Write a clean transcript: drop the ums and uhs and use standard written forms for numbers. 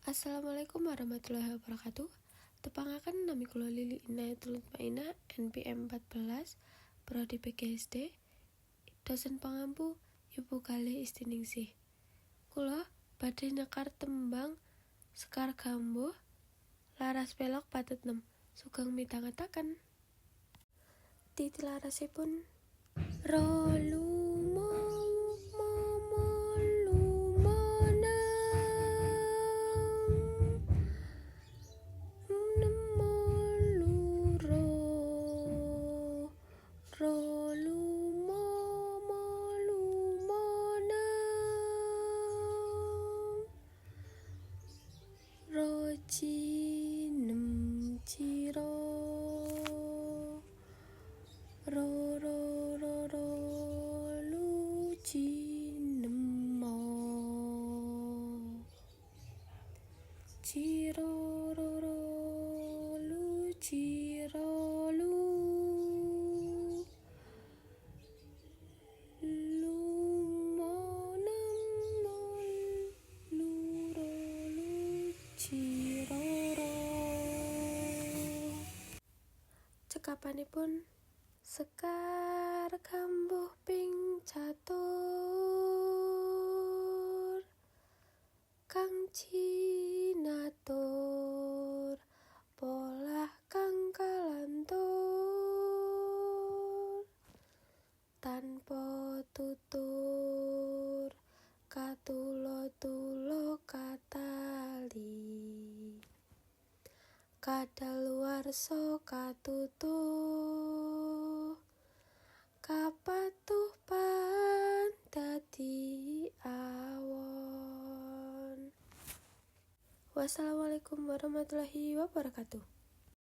Assalamualaikum warahmatullahi wabarakatuh. Tepangaken nami kula Lili Inayatul Mutmainah NPM 14 Prodi PGSD, dosen pangampu Ibu Kalih Istiningsih. Kula badhe nyekar tembang Sekar Gambuh laras pelok patut 6 sugeng midhangetaken. Titilarasipun rolu Rocinem ciro ro lucinemo ciro luciro Cekapanipun Sekar Gambuh ping catur kang cinatur polah kang kalantur tanpa tutur katulo katali kadaluwarsa katutuh kapatuh pan dadi awon. Wassalamualaikum warahmatullahi wabarakatuh.